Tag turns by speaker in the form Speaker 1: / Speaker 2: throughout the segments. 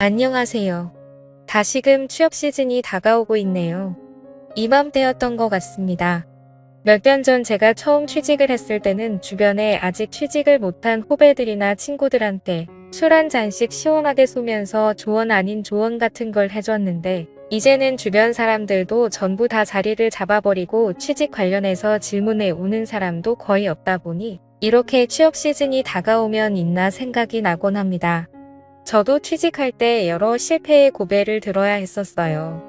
Speaker 1: 안녕하세요. 다시금 취업 시즌이 다가오고 있네요. 이맘때였던 것 같습니다. 몇 년 전 제가 처음 취직을 했을 때는 주변에 아직 취직을 못한 후배들이나 친구들한테 술 한 잔씩 시원하게 쏘면서 조언 아닌 조언 같은 걸 해줬는데 이제는 주변 사람들도 전부 다 자리를 잡아버리고 취직 관련해서 질문해 오는 사람도 거의 없다 보니 이렇게 취업 시즌이 다가오면 있나 생각이 나곤 합니다. 저도 취직할 때 여러 실패의 고배를 들어야 했었어요.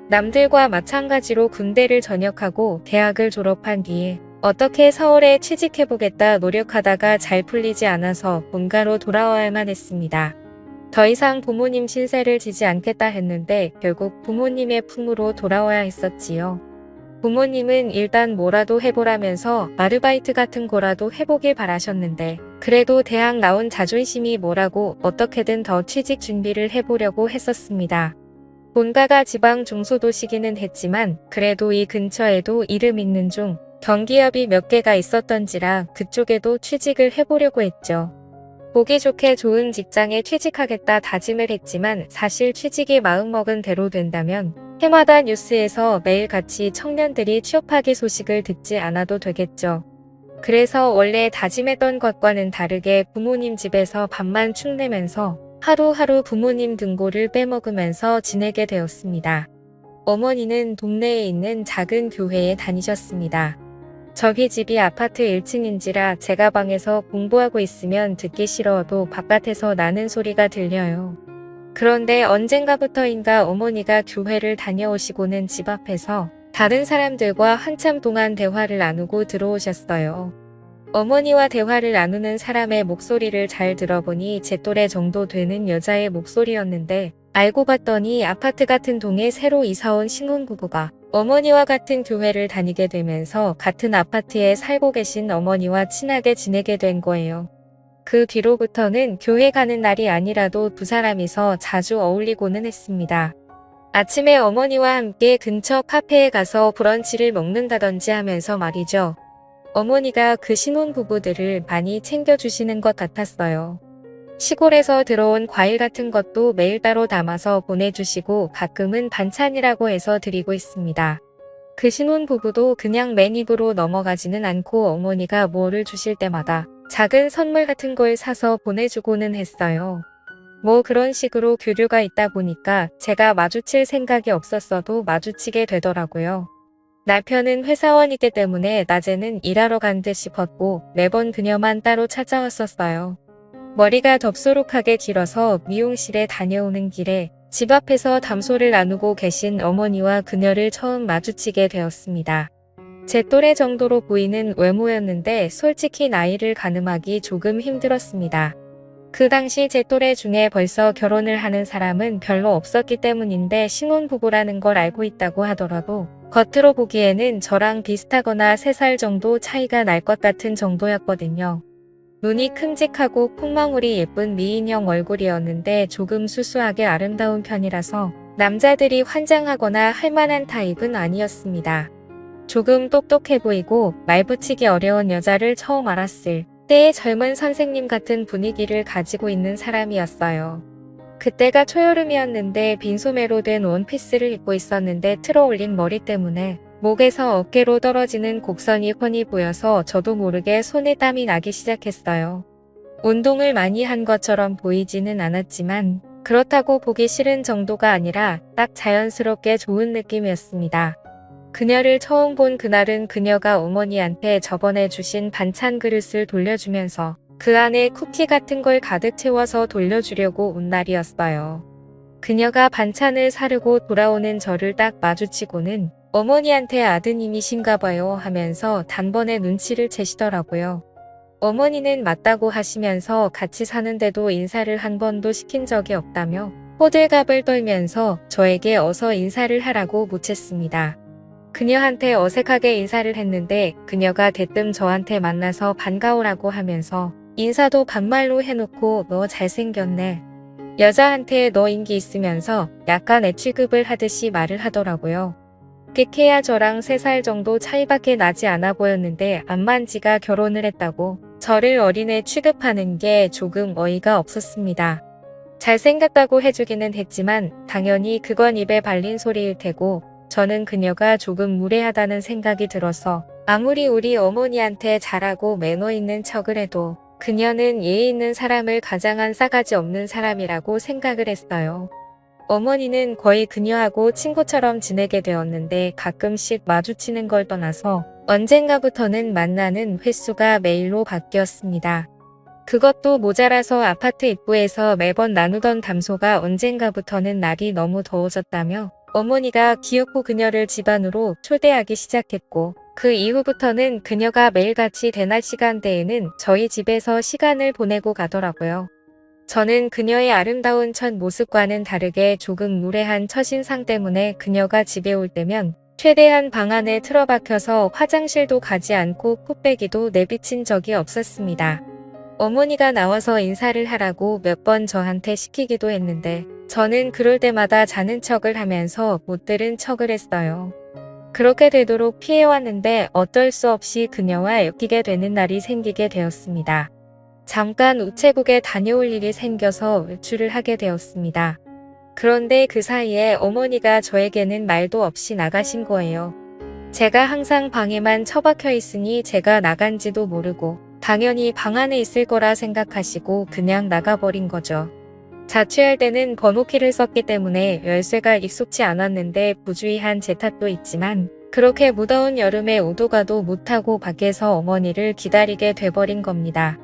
Speaker 1: 남들과 마찬가지로 군대를 전역하고 대학을 졸업한 뒤에 어떻게 서울에 취직해보겠다 노력하다가 잘 풀리지 않아서 본가로 돌아와야만 했습니다. 더 이상 부모님 신세를 지지 않겠다 했는데 결국 부모님의 품으로 돌아와야 했었지요. 부모님은 일단 뭐라도 해보라면서 아르바이트 같은 거라도 해보길 바라셨는데 그래도 대학 나온 자존심이 뭐라고 어떻게든 더 취직 준비를 해보려고 했었습니다. 본가가 지방 중소도시기는 했지만 그래도 이 근처에도 이름 있는 중 경기업이 몇 개가 있었던지라 그쪽에도 취직을 해보려고 했죠. 보기 좋게 좋은 직장에 취직하겠다 다짐을 했지만 사실 취직이 마음먹은 대로 된다면 해마다 뉴스에서 매일같이 청년들이 취업하기 소식을 듣지 않아도 되겠죠. 그래서 원래 다짐했던 것과는 다르게 부모님 집에서 밥만 축 내면서 하루하루 부모님 등골을 빼먹으면서 지내게 되었습니다. 어머니는 동네에 있는 작은 교회에 다니셨습니다. 저희 집이 아파트 1층인지라 제가 방에서 공부하고 있으면 듣기 싫어도 바깥에서 나는 소리가 들려요. 그런데 언젠가부터인가 어머니가 교회를 다녀오시고는 집 앞에서 다른 사람들과 한참 동안 대화를 나누고 들어오셨어요. 어머니와 대화를 나누는 사람의 목소리를 잘 들어보니 제 또래 정도 되는 여자의 목소리였는데 알고 봤더니 아파트 같은 동에 새로 이사온 신혼부부가 어머니와 같은 교회를 다니게 되면서 같은 아파트에 살고 계신 어머니와 친하게 지내게 된 거예요. 그 뒤로부터는 교회 가는 날이 아니라도 두 사람이서 자주 어울리고는 했습니다. 아침에 어머니와 함께 근처 카페에 가서 브런치를 먹는다든지 하면서 말이죠. 어머니가 그 신혼부부들을 많이 챙겨주시는 것 같았어요. 시골에서 들어온 과일 같은 것도 매일 따로 담아서 보내주시고 가끔은 반찬이라고 해서 드리고 있습니다. 그 신혼부부도 그냥 맨입으로 넘어가지는 않고 어머니가 뭐를 주실 때마다 작은 선물 같은 걸 사서 보내주고는 했어요. 뭐 그런 식으로 교류가 있다 보니까 제가 마주칠 생각이 없었어도 마주치게 되더라고요. 남편은 회사원이기 때문에 낮에는 일하러 간 듯 싶었고 매번 그녀만 따로 찾아왔었어요. 머리가 덥수룩하게 길어서 미용실에 다녀오는 길에 집 앞에서 담소를 나누고 계신 어머니와 그녀를 처음 마주치게 되었습니다. 제 또래 정도로 보이는 외모였는데 솔직히 나이를 가늠하기 조금 힘들었습니다. 그 당시 제 또래 중에 벌써 결혼을 하는 사람은 별로 없었기 때문인데 신혼부부라는 걸 알고 있다고 하더라도 겉으로 보기에는 저랑 비슷하거나 3살 정도 차이가 날 것 같은 정도였거든요. 눈이 큼직하고 콧망울이 예쁜 미인형 얼굴이었는데 조금 수수하게 아름다운 편이라서 남자들이 환장하거나 할 만한 타입은 아니었습니다. 조금 똑똑해 보이고 말 붙이기 어려운 여자를 처음 알았을 때의 젊은 선생님 같은 분위기를 가지고 있는 사람이었어요. 그때가 초여름이었는데 빈소매로 된 원피스를 입고 있었는데 틀어올린 머리 때문에 목에서 어깨로 떨어지는 곡선이 훤히 보여서 저도 모르게 손에 땀이 나기 시작했어요. 운동을 많이 한 것처럼 보이지는 않았지만 그렇다고 보기 싫은 정도가 아니라 딱 자연스럽게 좋은 느낌이었습니다. 그녀를 처음 본 그날은 그녀가 어머니한테 저번에 주신 반찬 그릇을 돌려주면서 그 안에 쿠키 같은 걸 가득 채워서 돌려주려고 온 날이었어요. 그녀가 반찬을 사르고 돌아오는 저를 딱 마주치고는 어머니한테 아드님이신가 봐요 하면서 단번에 눈치를 채시더라고요. 어머니는 맞다고 하시면서 같이 사는데도 인사를 한 번도 시킨 적이 없다며 호들갑을 떨면서 저에게 어서 인사를 하라고 보챘습니다. 그녀한테 어색하게 인사를 했는데 그녀가 대뜸 저한테 만나서 반가워라고 하면서 인사도 반말로 해놓고 너 잘생겼네. 여자한테 너 인기 있으면서 약간 애취급을 하듯이 말을 하더라고요. 그케야 저랑 3살 정도 차이밖에 나지 않아 보였는데 암만 지가 결혼을 했다고 저를 어린애 취급하는 게 조금 어이가 없었습니다. 잘생겼다고 해주기는 했지만 당연히 그건 입에 발린 소리일 테고 저는 그녀가 조금 무례하다는 생각이 들어서 아무리 우리 어머니한테 잘하고 매너 있는 척을 해도 그녀는 예의 있는 사람을 가장한 싸가지 없는 사람이라고 생각을 했어요. 어머니는 거의 그녀하고 친구처럼 지내게 되었는데 가끔씩 마주치는 걸 떠나서 언젠가부터는 만나는 횟수가 매일로 바뀌었습니다. 그것도 모자라서 아파트 입구에서 매번 나누던 담소가 언젠가부터는 날이 너무 더워졌다며 어머니가 기어코 그녀를 집 안으로 초대하기 시작했고 그 이후부터는 그녀가 매일같이 대낮 시간대에는 저희 집에서 시간을 보내고 가더라고요. 저는 그녀의 아름다운 첫 모습과는 다르게 조금 무례한 첫인상 때문에 그녀가 집에 올 때면 최대한 방 안에 틀어박혀서 화장실도 가지 않고 코빼기도 내비친 적이 없었습니다. 어머니가 나와서 인사를 하라고 몇 번 저한테 시키기도 했는데 저는 그럴 때마다 자는 척을 하면서 못 들은 척을 했어요. 그렇게 되도록 피해왔는데 어쩔 수 없이 그녀와 엮이게 되는 날이 생기게 되었습니다. 잠깐 우체국에 다녀올 일이 생겨서 외출을 하게 되었습니다. 그런데 그 사이에 어머니가 저에게는 말도 없이 나가신 거예요. 제가 항상 방에만 처박혀 있으니 제가 나간지도 모르고 당연히 방 안에 있을 거라 생각하시고 그냥 나가버린 거죠. 자취할 때는 번호키를 썼기 때문에 열쇠가 익숙치 않았는데 부주의한 제 탓도 있지만 그렇게 무더운 여름에 오도가도 못하고 밖에서 어머니를 기다리게 돼버린 겁니다.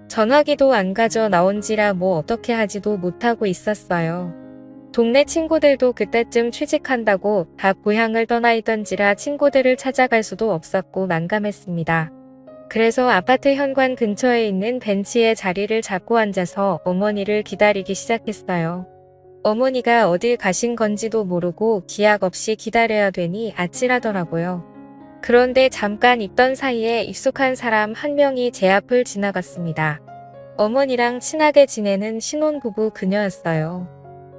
Speaker 1: 전화기도 안 가져 나온지라 뭐 어떻게 하지도 못하고 있었어요. 동네 친구들도 그때쯤 취직한다고 다 고향을 떠나 있던지라 친구들을 찾아갈 수도 없었고 난감했습니다. 그래서 아파트 현관 근처에 있는 벤치에 자리를 잡고 앉아서 어머니를 기다리기 시작했어요. 어머니가 어딜 가신 건지도 모르고 기약 없이 기다려야 되니 아찔하더라고요. 그런데 잠깐 있던 사이에 익숙한 사람 한 명이 제 앞을 지나갔습니다. 어머니랑 친하게 지내는 신혼부부 그녀였어요.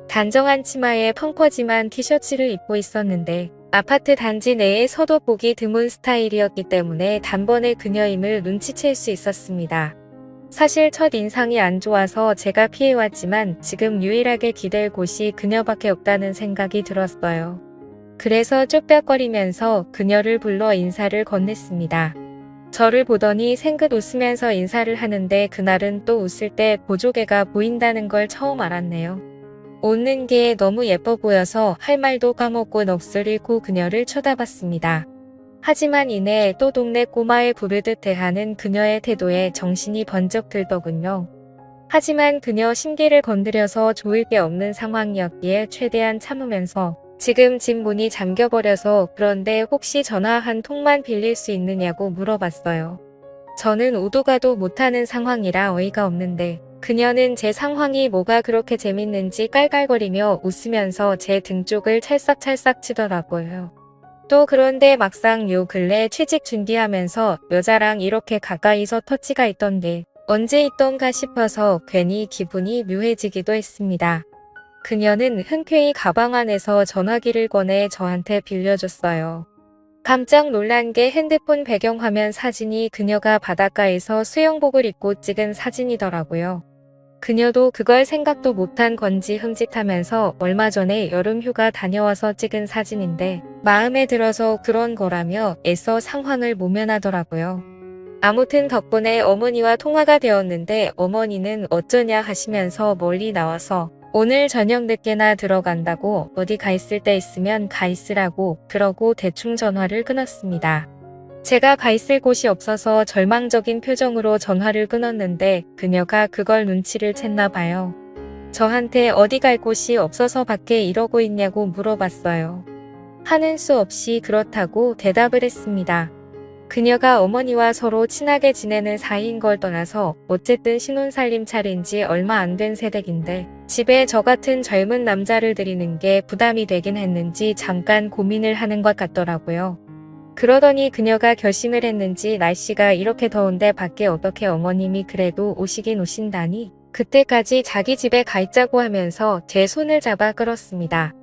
Speaker 1: 단정한 치마에 펑퍼짐한 티셔츠를 입고 있었는데 아파트 단지 내에서도 보기 드문 스타일이었기 때문에 단번에 그녀임을 눈치챌 수 있었습니다. 사실 첫 인상이 안 좋아서 제가 피해왔지만 지금 유일하게 기댈 곳이 그녀밖에 없다는 생각이 들었어요. 그래서 쭈뼛거리면서 그녀를 불러 인사를 건넸습니다. 저를 보더니 생긋 웃으면서 인사를 하는데 그날은 또 웃을 때 보조개가 보인다는 걸 처음 알았네요. 웃는 게 너무 예뻐 보여서 할 말도 까먹고 넋을 잃고 그녀를 쳐다봤습니다. 하지만 이내 또 동네 꼬마에 부르듯 대하는 그녀의 태도에 정신이 번쩍 들더군요. 하지만 그녀 심기를 건드려서 좋을 게 없는 상황이었기에 최대한 참으면서 지금 집 문이 잠겨버려서 그런데 혹시 전화 한 통만 빌릴 수 있느냐고 물어봤어요. 저는 오도 가도 못하는 상황이라 어이가 없는데 그녀는 제 상황이 뭐가 그렇게 재밌는지 깔깔거리며 웃으면서 제 등 쪽을 찰싹찰싹 치더라고요. 또 그런데 막상 요 근래 취직 준비하면서 여자랑 이렇게 가까이서 터치가 있던데 언제 있던가 싶어서 괜히 기분이 묘해지기도 했습니다. 그녀는 흔쾌히 가방 안에서 전화기를 꺼내 저한테 빌려줬어요. 깜짝 놀란 게 핸드폰 배경화면 사진이 그녀가 바닷가에서 수영복을 입고 찍은 사진이더라고요. 그녀도 그걸 생각도 못한 건지 흠칫하면서 얼마 전에 여름휴가 다녀와서 찍은 사진인데 마음에 들어서 그런 거라며 애써 상황을 모면하더라고요. 아무튼 덕분에 어머니와 통화가 되었는데 어머니는 어쩌냐 하시면서 멀리 나와서 오늘 저녁 늦게나 들어간다고 어디 가 있을 때 있으면 가 있으라고 그러고 대충 전화를 끊었습니다. 제가 가 있을 곳이 없어서 절망적인 표정으로 전화를 끊었는데 그녀가 그걸 눈치를 챘나 봐요. 저한테 어디 갈 곳이 없어서 밖에 이러고 있냐고 물어봤어요. 하는 수 없이 그렇다고 대답을 했습니다. 그녀가 어머니와 서로 친하게 지내는 사이인 걸 떠나서 어쨌든 신혼살림 차린 지 얼마 안 된 새댁인데 집에 저 같은 젊은 남자를 들이는 게 부담이 되긴 했는지 잠깐 고민을 하는 것 같더라고요. 그러더니 그녀가 결심을 했는지 날씨가 이렇게 더운데 밖에 어떻게 어머님이 그래도 오시긴 오신다니 그때까지 자기 집에 가 있자고 하면서 제 손을 잡아 끌었습니다.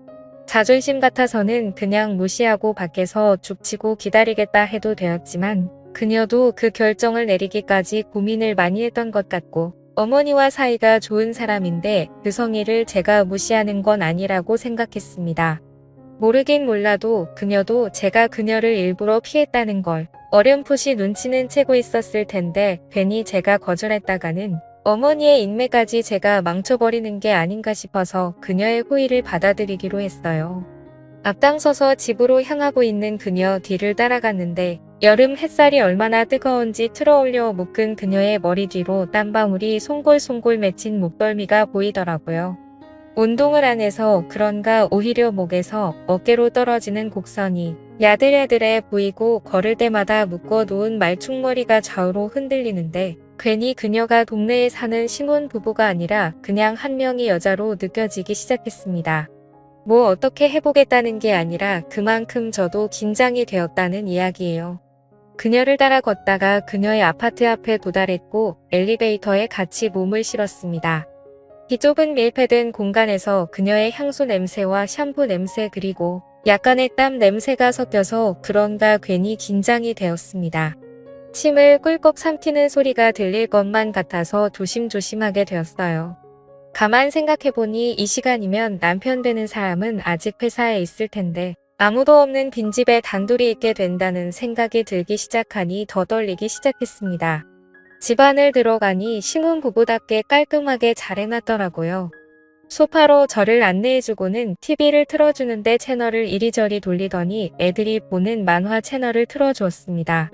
Speaker 1: 자존심 같아서는 그냥 무시하고 밖에서 죽치고 기다리겠다 해도 되었지만 그녀도 그 결정을 내리기까지 고민을 많이 했던 것 같고 어머니와 사이가 좋은 사람인데 그 성의를 제가 무시하는 건 아니라고 생각했습니다. 모르긴 몰라도 그녀도 제가 그녀를 일부러 피했다는 걸 어렴풋이 눈치는 채고 있었을 텐데 괜히 제가 거절했다가는 어머니의 인매까지 제가 망쳐버리는 게 아닌가 싶어서 그녀의 호의를 받아들이기로 했어요. 앞장서서 집으로 향하고 있는 그녀 뒤를 따라갔는데 여름 햇살이 얼마나 뜨거운지 틀어올려 묶은 그녀의 머리 뒤로 땀방울이 송골송골 맺힌 목덜미가 보이더라고요. 운동을 안 해서 그런가 오히려 목에서 어깨로 떨어지는 곡선이 야들야들해 보이고 걸을 때마다 묶어놓은 말충머리가 좌우로 흔들리는데 괜히 그녀가 동네에 사는 신혼 부부가 아니라 그냥 한 명의 여자로 느껴지기 시작했습니다. 뭐 어떻게 해보겠다는 게 아니라 그만큼 저도 긴장이 되었다는 이야기예요. 그녀를 따라 걷다가 그녀의 아파트 앞에 도달했고 엘리베이터에 같이 몸을 실었습니다. 이 좁은 밀폐된 공간에서 그녀의 향수 냄새와 샴푸 냄새 그리고 약간의 땀 냄새가 섞여서 그런가 괜히 긴장이 되었습니다. 침을 꿀꺽 삼키는 소리가 들릴 것만 같아서 조심조심하게 되었어요. 가만 생각해보니 이 시간이면 남편 되는 사람은 아직 회사에 있을 텐데 아무도 없는 빈집에 단둘이 있게 된다는 생각이 들기 시작하니 더 떨리기 시작했습니다. 집 안을 들어가니 신혼부부답게 깔끔하게 잘 해놨더라고요. 소파로 저를 안내해주고는 TV를 틀어주는데 채널을 이리저리 돌리더니 애들이 보는 만화 채널을 틀어주었습니다.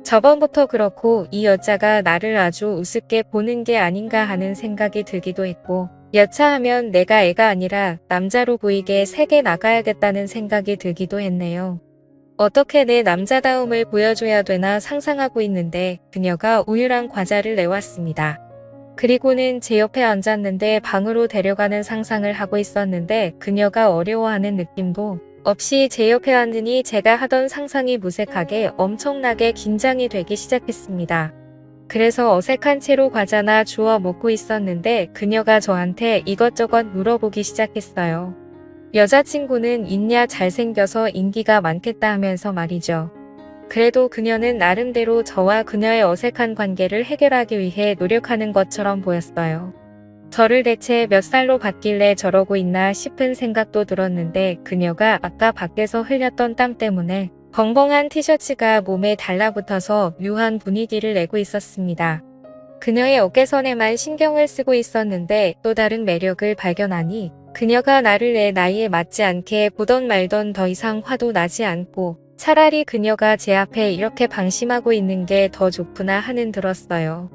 Speaker 1: 저번부터 그렇고 이 여자가 나를 아주 우습게 보는 게 아닌가 하는 생각이 들기도 했고 여차하면 내가 애가 아니라 남자로 보이게 세게 나가야겠다는 생각이 들기도 했네요. 어떻게 내 남자다움을 보여줘야 되나 상상하고 있는데 그녀가 우유랑 과자를 내왔습니다. 그리고는 제 옆에 앉았는데 방으로 데려가는 상상을 하고 있었는데 그녀가 어려워하는 느낌도 없이 제 옆에 앉으니 제가 하던 상상이 무색하게 엄청나게 긴장이 되기 시작했습니다. 그래서 어색한 채로 과자나 주워 먹고 있었는데 그녀가 저한테 이것저것 물어보기 시작했어요. 여자친구는 있냐 잘생겨서 인기가 많겠다 하면서 말이죠. 그래도 그녀는 나름대로 저와 그녀의 어색한 관계를 해결하기 위해 노력하는 것처럼 보였어요. 저를 대체 몇 살로 봤길래 저러고 있나 싶은 생각도 들었는데 그녀가 아까 밖에서 흘렸던 땀 때문에 벙벙한 티셔츠가 몸에 달라붙어서 묘한 분위기를 내고 있었습니다. 그녀의 어깨선에만 신경을 쓰고 있었는데 또 다른 매력을 발견하니 그녀가 나를 내 나이에 맞지 않게 보던 말던 더 이상 화도 나지 않고 차라리 그녀가 제 앞에 이렇게 방심하고 있는 게 더 좋구나 하는 들었어요.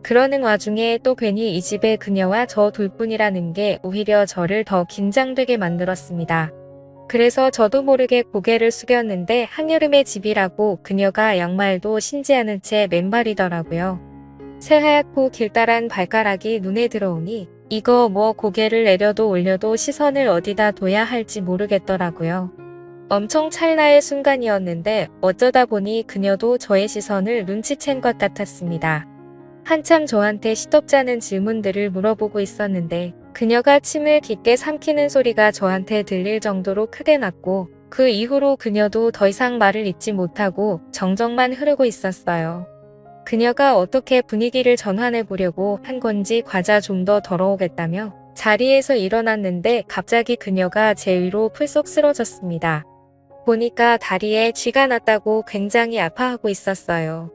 Speaker 1: 그러는 와중에 또 괜히 이 집에 그녀와 저 둘뿐이라는 게 오히려 저를 더 긴장되게 만들었습니다. 그래서 저도 모르게 고개를 숙였는데 한여름의 집이라고 그녀가 양말도 신지 않은 채 맨발이더라고요. 새하얗고 길다란 발가락이 눈에 들어오니 이거 뭐 고개를 내려도 올려도 시선을 어디다 둬야 할지 모르겠더라고요. 엄청 찰나의 순간이었는데 어쩌다 보니 그녀도 저의 시선을 눈치챈 것 같았습니다. 한참 저한테 시덥잖은 질문들을 물어보고 있었는데 그녀가 침을 깊게 삼키는 소리가 저한테 들릴 정도로 크게 났고 그 이후로 그녀도 더 이상 말을 잇지 못하고 정적만 흐르고 있었어요. 그녀가 어떻게 분위기를 전환해 보려고 한 건지 과자 좀 더 덜어오겠다며 자리에서 일어났는데 갑자기 그녀가 제 위로 풀썩 쓰러졌습니다. 보니까 다리에 쥐가 났다고 굉장히 아파하고 있었어요.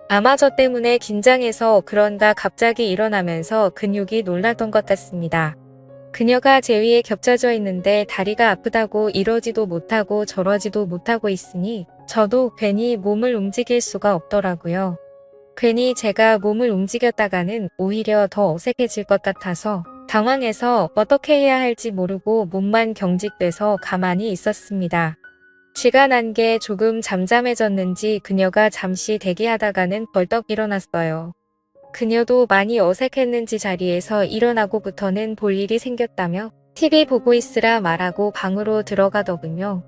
Speaker 1: 아마 저 때문에 긴장해서 그런가 갑자기 일어나면서 근육이 놀랐던 것 같습니다. 그녀가 제 위에 겹쳐져 있는데 다리가 아프다고 이러지도 못하고 저러지도 못하고 있으니 저도 괜히 몸을 움직일 수가 없더라고요. 괜히 제가 몸을 움직였다가는 오히려 더 어색해질 것 같아서 당황해서 어떻게 해야 할지 모르고 몸만 경직돼서 가만히 있었습니다. 쥐가 난 게 조금 잠잠해졌는지 그녀가 잠시 대기하다가는 벌떡 일어났어요. 그녀도 많이 어색했는지 자리에서 일어나고부터는 볼 일이 생겼다며 TV 보고 있으라 말하고 방으로 들어가더군요.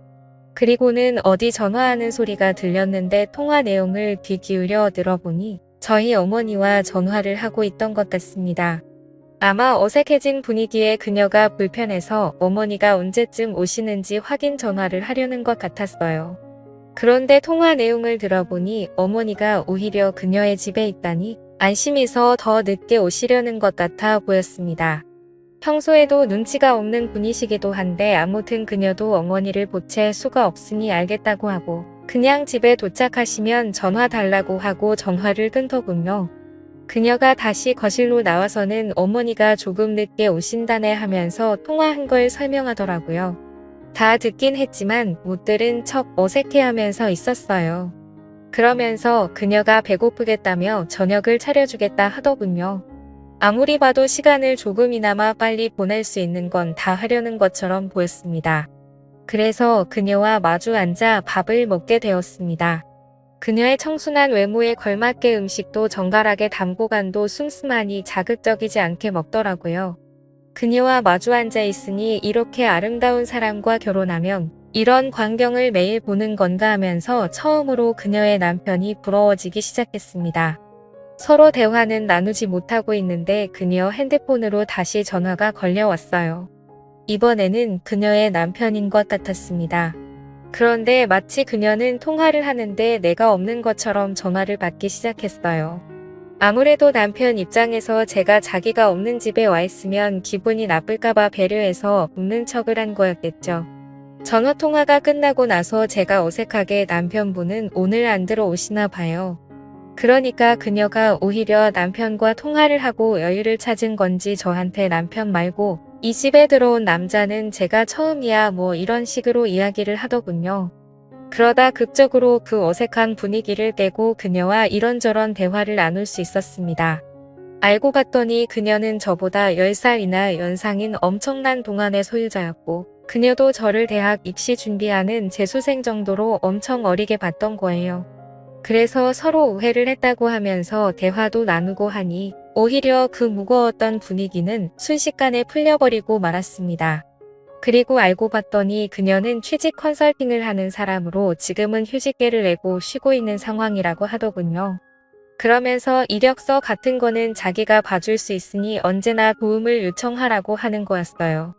Speaker 1: 그리고는 어디 전화하는 소리가 들렸는데 통화 내용을 귀 기울여 들어보니 저희 어머니와 전화를 하고 있던 것 같습니다. 아마 어색해진 분위기에 그녀가 불편해서 어머니가 언제쯤 오시는지 확인 전화를 하려는 것 같았어요. 그런데 통화 내용을 들어보니 어머니가 오히려 그녀의 집에 있다니 안심해서 더 늦게 오시려는 것 같아 보였습니다. 평소에도 눈치가 없는 분이시기도 한데 아무튼 그녀도 어머니를 보챌 수가 없으니 알겠다고 하고 그냥 집에 도착하시면 전화 달라고 하고 전화를 끊더군요. 그녀가 다시 거실로 나와서는 어머니가 조금 늦게 오신다네 하면서 통화한 걸 설명하더라고요. 다 듣긴 했지만 못 들은 척 어색해하면서 있었어요. 그러면서 그녀가 배고프겠다며 저녁을 차려주겠다 하더군요. 아무리 봐도 시간을 조금이나마 빨리 보낼 수 있는 건 다 하려는 것처럼 보였습니다. 그래서 그녀와 마주 앉아 밥을 먹게 되었습니다. 그녀의 청순한 외모에 걸맞게 음식도 정갈하게 담고 간도 슴슴하니 자극적이지 않게 먹더라고요. 그녀와 마주 앉아 있으니 이렇게 아름다운 사람과 결혼하면 이런 광경을 매일 보는 건가 하면서 처음으로 그녀의 남편이 부러워지기 시작했습니다. 서로 대화는 나누지 못하고 있는데 그녀 핸드폰으로 다시 전화가 걸려왔어요. 이번에는 그녀의 남편인 것 같았습니다. 그런데 마치 그녀는 통화를 하는데 내가 없는 것처럼 전화를 받기 시작했어요. 아무래도 남편 입장에서 제가 자기가 없는 집에 와 있으면 기분이 나쁠까봐 배려해서 웃는 척을 한 거였겠죠. 전화 통화가 끝나고 나서 제가 어색하게 남편분은 오늘 안 들어오시나 봐요. 그러니까 그녀가 오히려 남편과 통화를 하고 여유를 찾은 건지 저한테 남편 말고 이 집에 들어온 남자는 제가 처음이야 뭐 이런 식으로 이야기를 하더군요. 그러다 극적으로 그 어색한 분위기를 깨고 그녀와 이런저런 대화를 나눌 수 있었습니다. 알고 봤더니 그녀는 저보다 10살이나 연상인 엄청난 동안의 소유자였고 그녀도 저를 대학 입시 준비하는 재수생 정도로 엄청 어리게 봤던 거예요. 그래서 서로 오해를 했다고 하면서 대화도 나누고 하니 오히려 그 무거웠던 분위기는 순식간에 풀려버리고 말았습니다. 그리고 알고 봤더니 그녀는 취직 컨설팅을 하는 사람으로 지금은 휴직계를 내고 쉬고 있는 상황이라고 하더군요. 그러면서 이력서 같은 거는 자기가 봐줄 수 있으니 언제나 도움을 요청하라고 하는 거였어요.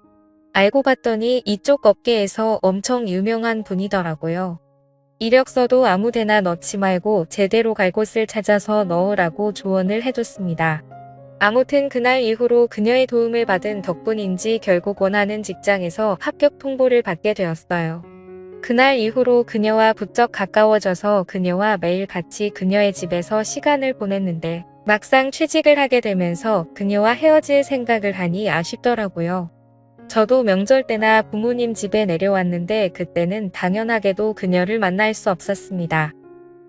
Speaker 1: 알고 봤더니 이쪽 업계에서 엄청 유명한 분이더라고요. 이력서도 아무데나 넣지 말고 제대로 갈 곳을 찾아서 넣으라고 조언을 해줬습니다. 아무튼 그날 이후로 그녀의 도움을 받은 덕분인지 결국 원하는 직장에서 합격 통보를 받게 되었어요. 그날 이후로 그녀와 부쩍 가까워져서 그녀와 매일 같이 그녀의 집에서 시간을 보냈는데 막상 취직을 하게 되면서 그녀와 헤어질 생각을 하니 아쉽더라고요. 저도 명절 때나 부모님 집에 내려왔는데 그때는 당연하게도 그녀를 만날 수 없었습니다.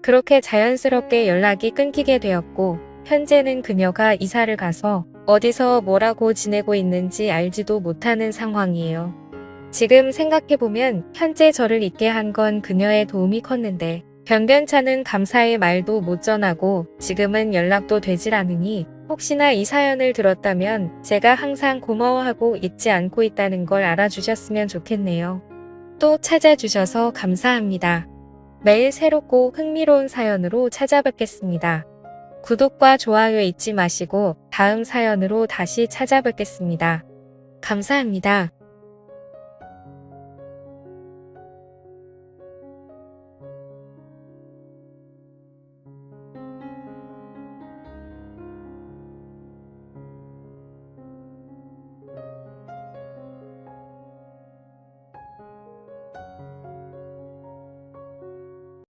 Speaker 1: 그렇게 자연스럽게 연락이 끊기게 되었고 현재는 그녀가 이사를 가서 어디서 뭐라고 지내고 있는지 알지도 못하는 상황이에요. 지금 생각해보면 현재 저를 있게 한 건 그녀의 도움이 컸는데 변변찮은 감사의 말도 못 전하고 지금은 연락도 되질 않으니 혹시나 이 사연을 들었다면 제가 항상 고마워하고 잊지 않고 있다는 걸 알아주셨으면 좋겠네요. 또 찾아주셔서 감사합니다. 매일 새롭고 흥미로운 사연으로 찾아뵙겠습니다. 구독과 좋아요 잊지 마시고 다음 사연으로 다시 찾아뵙겠습니다. 감사합니다.